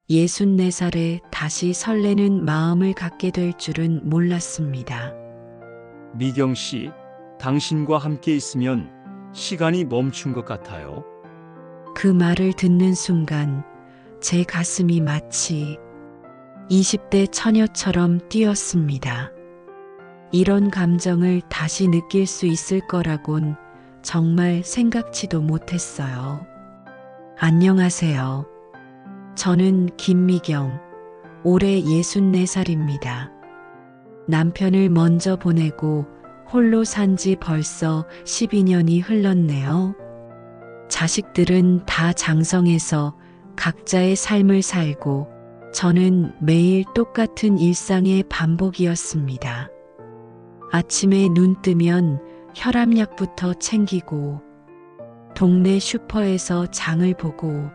64살에 다시 설레는 마음을 갖게 될 줄은 몰랐습니다. 미경 씨, 당신과 함께 있으면 시간이 멈춘 것 같아요. 그 말을 듣는 순간 제 가슴이 마치 20대 처녀처럼 뛰었습니다. 이런 감정을 다시 느낄 수 있을 거라곤 정말 생각지도 못했어요. 안녕하세요. 저는 김미경, 올해 64살입니다. 남편을 먼저 보내고 홀로 산 지 벌써 12년이 흘렀네요. 자식들은 다 장성해서 각자의 삶을 살고 저는 매일 똑같은 일상의 반복이었습니다. 아침에 눈 뜨면 혈압약부터 챙기고 동네 슈퍼에서 장을 보고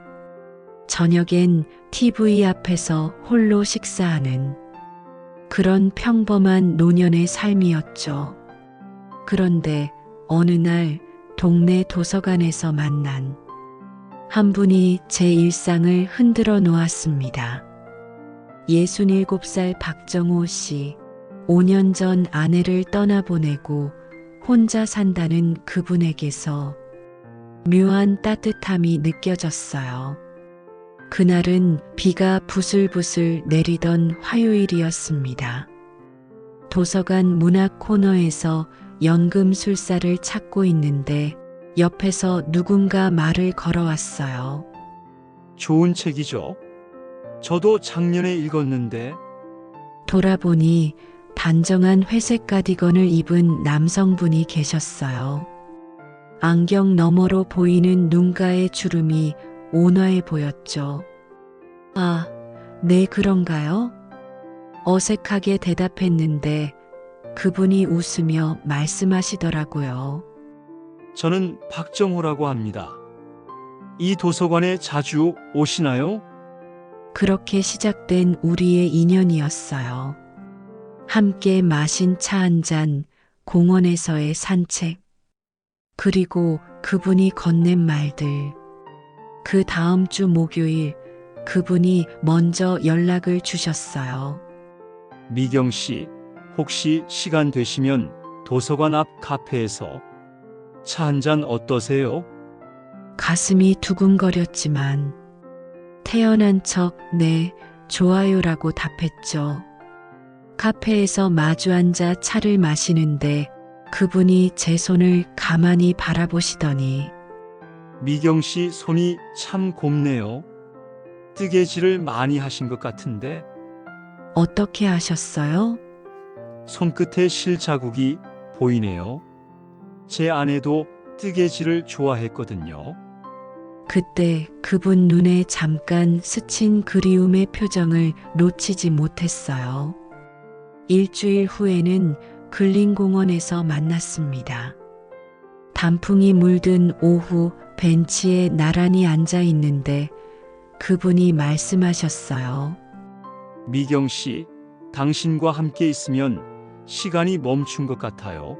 저녁엔 TV 앞에서 홀로 식사하는 그런 평범한 노년의 삶이었죠. 그런데 어느 날 동네 도서관에서 만난 한 분이 제 일상을 흔들어 놓았습니다. 67살 박정호 씨, 5년 전 아내를 떠나보내고 혼자 산다는 그분에게서 묘한 따뜻함이 느껴졌어요. 그날은 비가 부슬부슬 내리던 화요일이었습니다. 도서관 문학 코너에서 연금술사를 찾고 있는데 옆에서 누군가 말을 걸어왔어요. 좋은 책이죠? 저도 작년에 읽었는데. 돌아보니 단정한 회색 가디건을 입은 남성분이 계셨어요. 안경 너머로 보이는 눈가의 주름이 온화해 보였죠. 아, 네, 그런가요? 어색하게 대답했는데 그분이 웃으며 말씀하시더라고요. 저는 박정호라고 합니다. 이 도서관에 자주 오시나요? 그렇게 시작된 우리의 인연이었어요. 함께 마신 차 한 잔, 공원에서의 산책, 그리고 그분이 건넨 말들. 그 다음 주 목요일 그분이 먼저 연락을 주셨어요. 미경 씨, 혹시 시간 되시면 도서관 앞 카페에서 차 한 잔 어떠세요? 가슴이 두근거렸지만 태연한 척 네, 좋아요라고 답했죠. 카페에서 마주 앉아 차를 마시는데 그분이 제 손을 가만히 바라보시더니 미경 씨 손이 참 곱네요. 뜨개질을 많이 하신 것 같은데 어떻게 하셨어요? 손끝에 실 자국이 보이네요. 제 아내도 뜨개질을 좋아했거든요. 그때 그분 눈에 잠깐 스친 그리움의 표정을 놓치지 못했어요. 일주일 후에는 근린공원에서 만났습니다. 단풍이 물든 오후 벤치에 나란히 앉아 있는데 그분이 말씀하셨어요. 미경 씨, 당신과 함께 있으면 시간이 멈춘 것 같아요.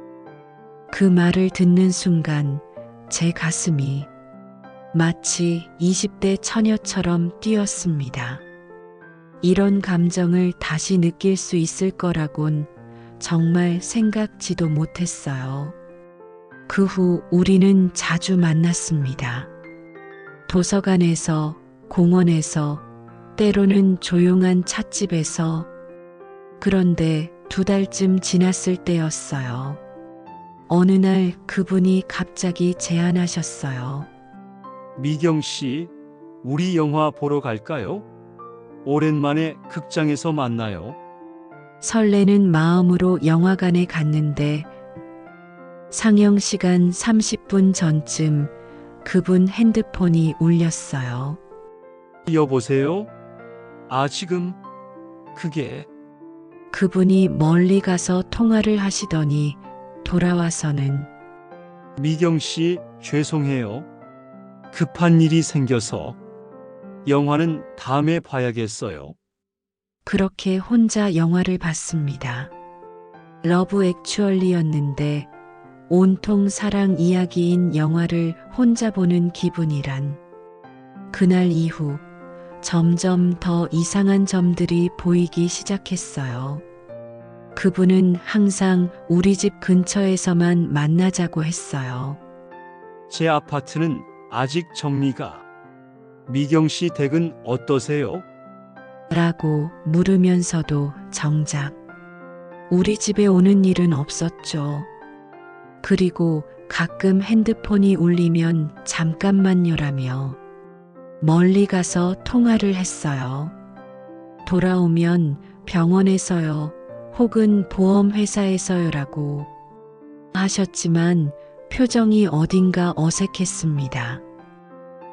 그 말을 듣는 순간 제 가슴이 마치 20대 처녀처럼 뛰었습니다. 이런 감정을 다시 느낄 수 있을 거라곤 정말 생각지도 못했어요. 그 후 우리는 자주 만났습니다. 도서관에서, 공원에서, 때로는 조용한 찻집에서. 그런데 2달쯤 지났을 때였어요. 어느 날 그분이 갑자기 제안하셨어요. 미경 씨, 우리 영화 보러 갈까요? 오랜만에 극장에서 만나요. 설레는 마음으로 영화관에 갔는데 상영 시간 30분 전쯤 그분 핸드폰이 울렸어요. 여보세요? 아, 지금 그게 그분이 멀리 가서 통화를 하시더니 돌아와서는 미경 씨, 죄송해요. 급한 일이 생겨서 영화는 다음에 봐야겠어요. 그렇게 혼자 영화를 봤습니다. 러브 액츄얼리였는데 온통 사랑 이야기인 영화를 혼자 보는 기분이란. 그날 이후 점점 더 이상한 점들이 보이기 시작했어요. 그분은 항상 우리 집 근처에서만 만나자고 했어요. 제 아파트는 아직 정리가. 미경 씨 댁은 어떠세요? 라고 물으면서도 정작 우리 집에 오는 일은 없었죠. 그리고 가끔 핸드폰이 울리면 잠깐만요라며 멀리 가서 통화를 했어요. 돌아오면 병원에서요, 혹은 보험회사에서요라고 하셨지만 표정이 어딘가 어색했습니다.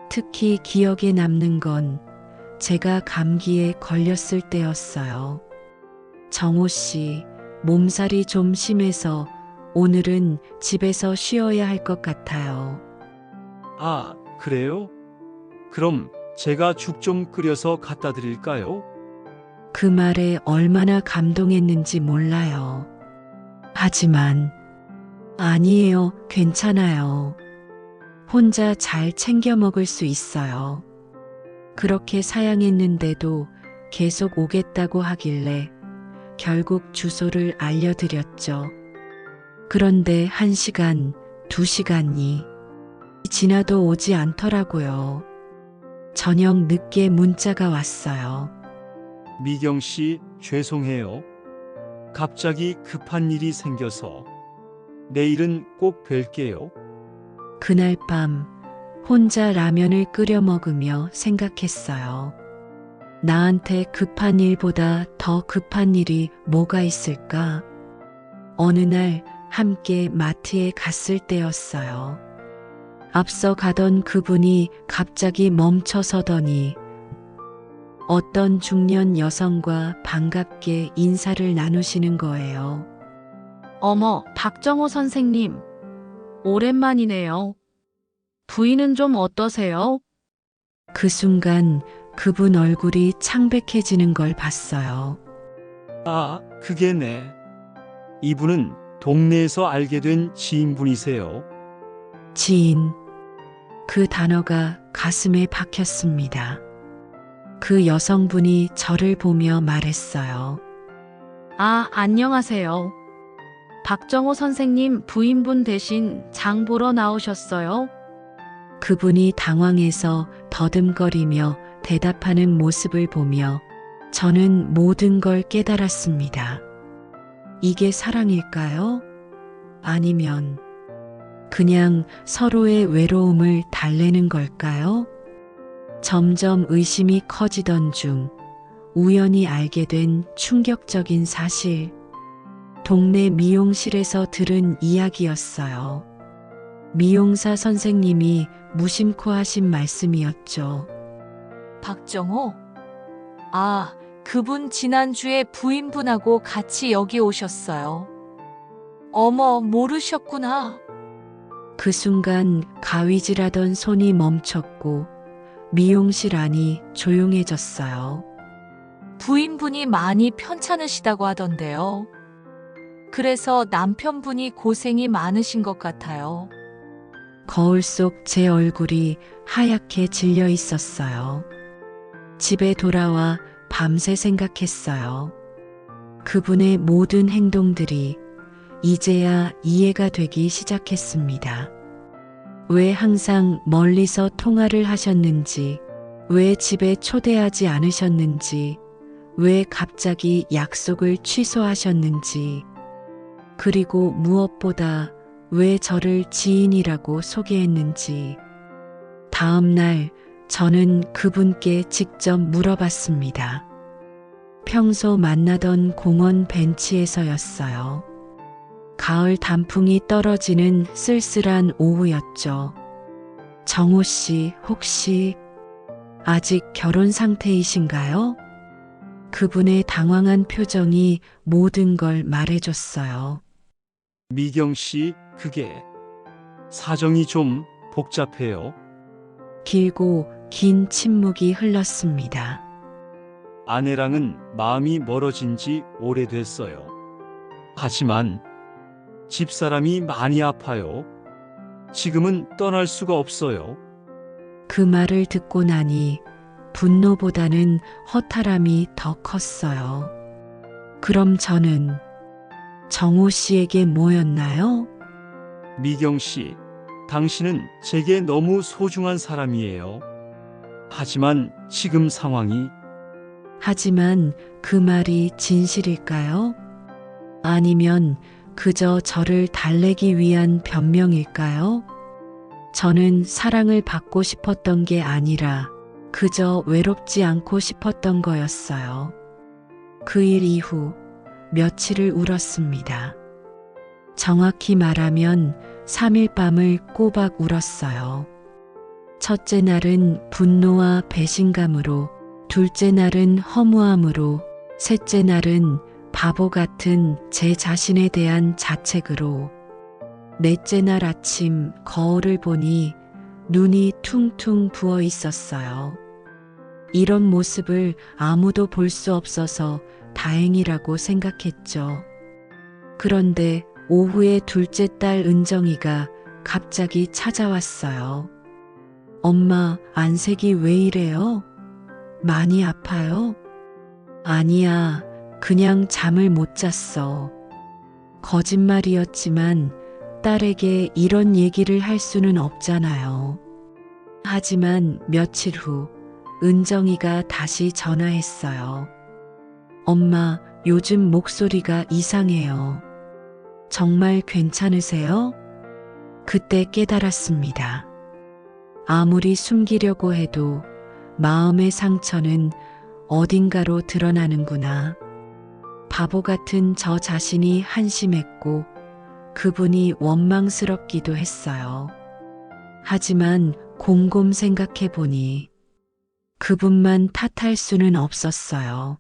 특히 기억에 남는 건 제가 감기에 걸렸을 때였어요. 정호 씨, 몸살이 좀 심해서 오늘은 집에서 쉬어야 할 것 같아요. 아, 그래요? 그럼 제가 죽 좀 끓여서 갖다 드릴까요? 그 말에 얼마나 감동했는지 몰라요. 하지만 아니에요, 괜찮아요. 혼자 잘 챙겨 먹을 수 있어요. 그렇게 사양했는데도 계속 오겠다고 하길래 결국 주소를 알려드렸죠. 그런데 1시간, 2시간이 지나도 오지 않더라고요. 저녁 늦게 문자가 왔어요. 미경 씨, 죄송해요. 갑자기 급한 일이 생겨서 내일은 꼭 뵐게요. 그날 밤 혼자 라면을 끓여 먹으며 생각했어요. 나한테 급한 일보다 더 급한 일이 뭐가 있을까? 어느 날 함께 마트에 갔을 때였어요. 앞서 가던 그분이 갑자기 멈춰서더니 어떤 중년 여성과 반갑게 인사를 나누시는 거예요. 어머, 박정호 선생님. 오랜만이네요. 부인은 좀 어떠세요? 그 순간 그분 얼굴이 창백해지는 걸 봤어요. 아, 그게 네. 이분은 동네에서 알게 된 지인분이세요. 지인. 그 단어가 가슴에 박혔습니다. 그 여성분이 저를 보며 말했어요. 아, 안녕하세요. 박정호 선생님 부인분 대신 장 보러 나오셨어요? 그분이 당황해서 더듬거리며 대답하는 모습을 보며 저는 모든 걸 깨달았습니다. 이게 사랑일까요? 아니면 그냥 서로의 외로움을 달래는 걸까요? 점점 의심이 커지던 중 우연히 알게 된 충격적인 사실. 동네 미용실에서 들은 이야기였어요. 미용사 선생님이 무심코 하신 말씀이었죠. 박정호? 아, 그분 지난주에 부인분하고 같이 여기 오셨어요. 어머, 모르셨구나. 그 순간 가위질하던 손이 멈췄고 미용실 안이 조용해졌어요. 부인분이 많이 편찮으시다고 하던데요. 그래서 남편분이 고생이 많으신 것 같아요. 거울 속 제 얼굴이 하얗게 질려 있었어요. 집에 돌아와 밤새 생각했어요. 그분의 모든 행동들이 이제야 이해가 되기 시작했습니다. 왜 항상 멀리서 통화를 하셨는지, 왜 집에 초대하지 않으셨는지, 왜 갑자기 약속을 취소하셨는지, 그리고 무엇보다 왜 저를 지인이라고 소개했는지. 다음 날 저는 그분께 직접 물어봤습니다. 평소 만나던 공원 벤치에서였어요. 가을 단풍이 떨어지는 쓸쓸한 오후였죠. 정호 씨, 혹시 아직 결혼 상태이신가요? 그분의 당황한 표정이 모든 걸 말해줬어요. 미경 씨, 그게 사정이 좀 복잡해요. 길고 긴 침묵이 흘렀습니다. 아내랑은 마음이 멀어진 지 오래됐어요. 하지만 집사람이 많이 아파요. 지금은 떠날 수가 없어요. 그 말을 듣고 나니 분노보다는 허탈함이 더 컸어요. 그럼 저는 정호 씨에게 뭐였나요? 미경 씨, 당신은 제게 너무 소중한 사람이에요. 하지만 지금 상황이 하지만 그 말이 진실일까요? 아니면 그저 저를 달래기 위한 변명일까요? 저는 사랑을 받고 싶었던 게 아니라 그저 외롭지 않고 싶었던 거였어요. 그 일 이후 며칠을 울었습니다. 정확히 말하면 3일 밤을 꼬박 울었어요. 첫째 날은 분노와 배신감으로, 둘째 날은 허무함으로, 셋째 날은 바보 같은 제 자신에 대한 자책으로, 넷째 날 아침 거울을 보니 눈이 퉁퉁 부어 있었어요. 이런 모습을 아무도 볼 수 없어서 다행이라고 생각했죠. 그런데 오후에 둘째 딸 은정이가 갑자기 찾아왔어요. 엄마, 안색이 왜 이래요? 많이 아파요? 아니야, 그냥 잠을 못 잤어. 거짓말이었지만 딸에게 이런 얘기를 할 수는 없잖아요. 하지만 며칠 후 은정이가 다시 전화했어요. 엄마, 요즘 목소리가 이상해요. 정말 괜찮으세요? 그때 깨달았습니다. 아무리 숨기려고 해도 마음의 상처는 어딘가로 드러나는구나. 바보 같은 저 자신이 한심했고 그분이 원망스럽기도 했어요. 하지만 곰곰 생각해 보니 그분만 탓할 수는 없었어요.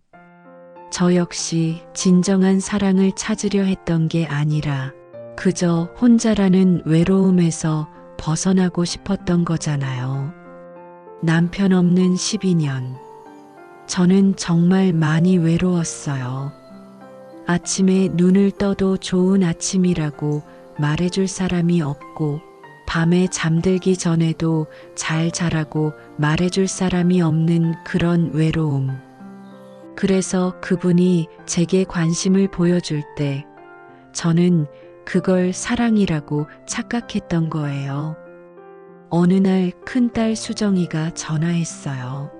저 역시 진정한 사랑을 찾으려 했던 게 아니라 그저 혼자라는 외로움에서 벗어나고 싶었던 거잖아요. 남편 없는 12년. 저는 정말 많이 외로웠어요. 아침에 눈을 떠도 좋은 아침이라고 말해줄 사람이 없고, 밤에 잠들기 전에도 잘 자라고 말해줄 사람이 없는 그런 외로움. 그래서 그분이 제게 관심을 보여줄 때 저는 그걸 사랑이라고 착각했던 거예요. 어느 날 큰딸 수정이가 전화했어요.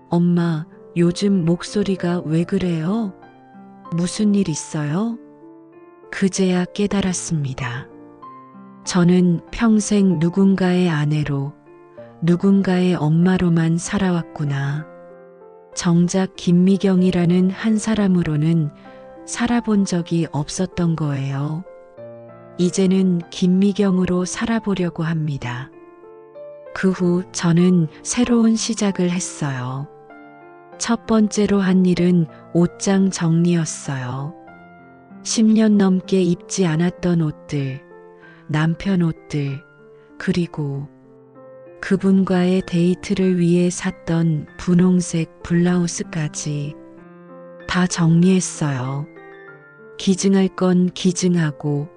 엄마, 요즘 목소리가 왜 그래요? 무슨 일 있어요? 그제야 깨달았습니다. 저는 평생 누군가의 아내로, 누군가의 엄마로만 살아왔구나. 정작 김미경이라는 한 사람으로는 살아본 적이 없었던 거예요. 이제는 김미경으로 살아보려고 합니다. 그 후 저는 새로운 시작을 했어요. 첫 번째로 한 일은 옷장 정리였어요. 10년 넘게 입지 않았던 옷들, 남편 옷들, 그리고 그분과의 데이트를 위해 샀던 분홍색 블라우스까지 다 정리했어요. 기증할 건 기증하고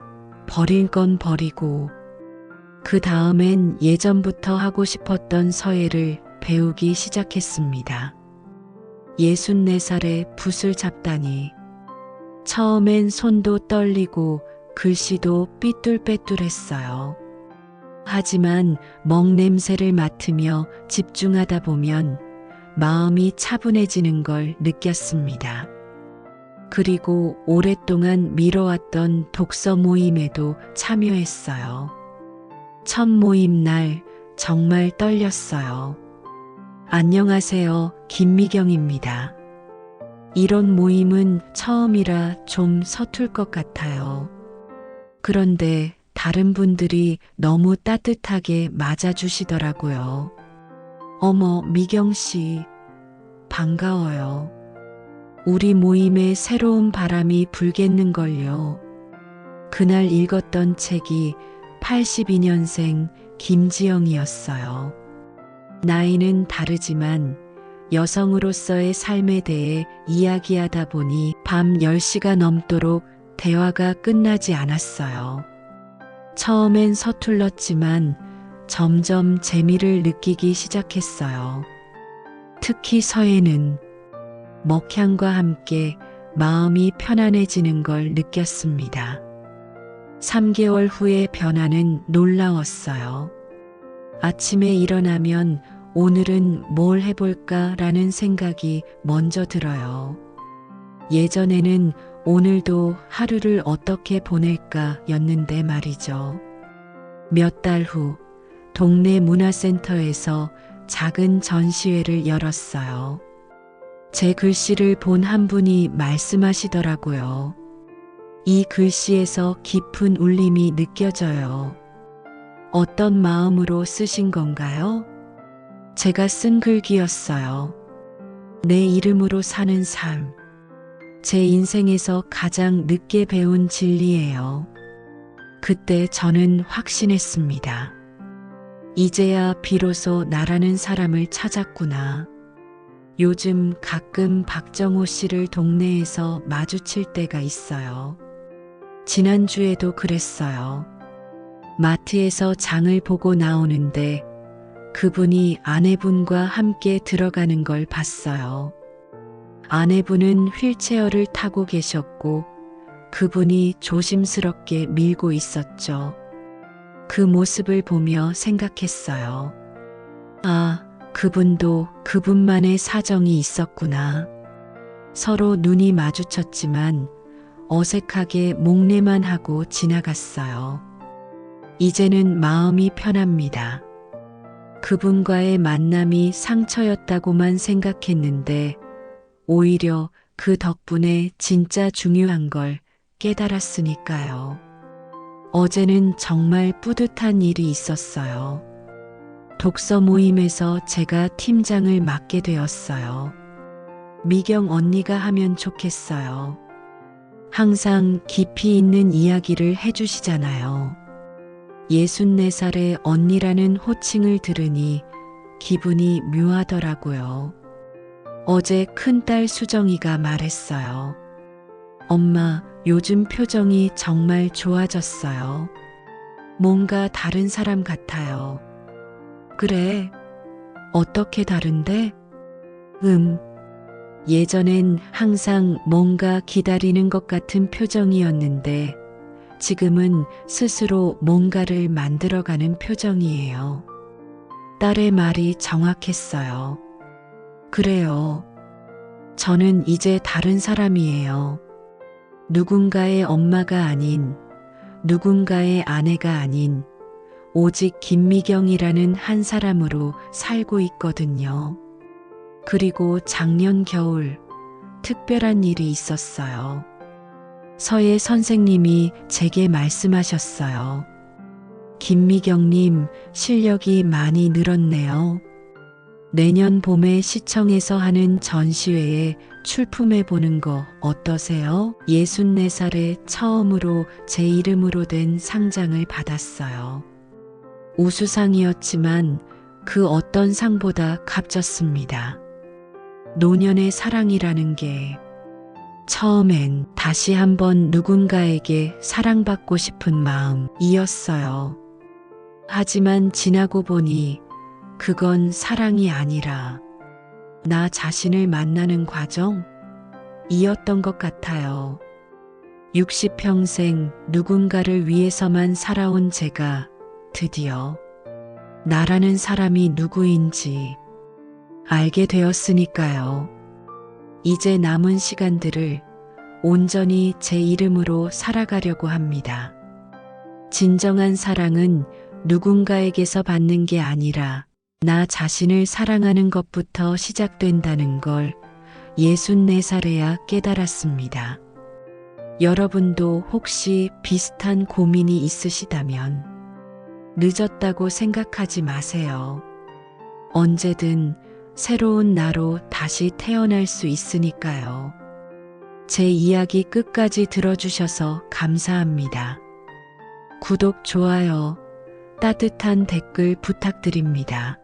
버릴 건 버리고, 그 다음엔 예전부터 하고 싶었던 서예를 배우기 시작했습니다. 64살에 붓을 잡다니. 처음엔 손도 떨리고 글씨도 삐뚤빼뚤했어요. 하지만 먹 냄새를 맡으며 집중하다 보면 마음이 차분해지는 걸 느꼈습니다. 그리고 오랫동안 미뤄왔던 독서 모임에도 참여했어요. 첫 모임 날 정말 떨렸어요. 안녕하세요, 김미경입니다. 이런 모임은 처음이라 좀 서툴 것 같아요. 그런데 다른 분들이 너무 따뜻하게 맞아주시더라고요. 어머, 미경 씨, 반가워요. 우리 모임에 새로운 바람이 불겠는걸요. 그날 읽었던 책이 82년생 김지영이었어요. 나이는 다르지만 여성으로서의 삶에 대해 이야기하다 보니 밤 10시가 넘도록 대화가 끝나지 않았어요. 처음엔 서툴렀지만 점점 재미를 느끼기 시작했어요. 특히 서해는 먹향과 함께 마음이 편안해지는 걸 느꼈습니다. 3개월 후의 변화는 놀라웠어요. 아침에 일어나면 오늘은 뭘 해볼까라는 생각이 먼저 들어요. 예전에는 오늘도 하루를 어떻게 보낼까였는데 말이죠. 몇 달 후 동네 문화센터에서 작은 전시회를 열었어요. 제 글씨를 본 한 분이 말씀하시더라고요. 이 글씨에서 깊은 울림이 느껴져요. 어떤 마음으로 쓰신 건가요? 제가 쓴 글귀였어요. 내 이름으로 사는 삶. 제 인생에서 가장 늦게 배운 진리예요. 그때 저는 확신했습니다. 이제야 비로소 나라는 사람을 찾았구나. 요즘 가끔 박정호 씨를 동네에서 마주칠 때가 있어요. 지난주에도 그랬어요. 마트에서 장을 보고 나오는데 그분이 아내분과 함께 들어가는 걸 봤어요. 아내분은 휠체어를 타고 계셨고 그분이 조심스럽게 밀고 있었죠. 그 모습을 보며 생각했어요. 아, 그분도 그분만의 사정이 있었구나. 서로 눈이 마주쳤지만 어색하게 목례만 하고 지나갔어요. 이제는 마음이 편합니다. 그분과의 만남이 상처였다고만 생각했는데 오히려 그 덕분에 진짜 중요한 걸 깨달았으니까요. 어제는 정말 뿌듯한 일이 있었어요. 독서 모임에서 제가 팀장을 맡게 되었어요. 미경 언니가 하면 좋겠어요. 항상 깊이 있는 이야기를 해주시잖아요. 64살의 언니라는 호칭을 들으니 기분이 묘하더라고요. 어제 큰딸 수정이가 말했어요. 엄마, 요즘 표정이 정말 좋아졌어요. 뭔가 다른 사람 같아요. 그래? 어떻게 다른데? 예전엔 항상 뭔가 기다리는 것 같은 표정이었는데 지금은 스스로 뭔가를 만들어가는 표정이에요. 딸의 말이 정확했어요. 그래요. 저는 이제 다른 사람이에요. 누군가의 엄마가 아닌, 누군가의 아내가 아닌, 오직 김미경이라는 한 사람으로 살고 있거든요. 그리고 작년 겨울, 특별한 일이 있었어요. 서예 선생님이 제게 말씀하셨어요. 김미경님, 실력이 많이 늘었네요. 내년 봄에 시청에서 하는 전시회에 출품해 보는 거 어떠세요? 64살에 처음으로 제 이름으로 된 상장을 받았어요. 우수상이었지만 그 어떤 상보다 값졌습니다. 노년의 사랑이라는 게 처음엔 다시 한번 누군가에게 사랑받고 싶은 마음이었어요. 하지만 지나고 보니 그건 사랑이 아니라 나 자신을 만나는 과정이었던 것 같아요. 60평생 누군가를 위해서만 살아온 제가 드디어 나라는 사람이 누구인지 알게 되었으니까요. 이제 남은 시간들을 온전히 제 이름으로 살아가려고 합니다. 진정한 사랑은 누군가에게서 받는 게 아니라 나 자신을 사랑하는 것부터 시작된다는 걸 64살에야 깨달았습니다. 여러분도 혹시 비슷한 고민이 있으시다면 늦었다고 생각하지 마세요. 언제든 새로운 나로 다시 태어날 수 있으니까요. 제 이야기 끝까지 들어주셔서 감사합니다. 구독, 좋아요, 따뜻한 댓글 부탁드립니다.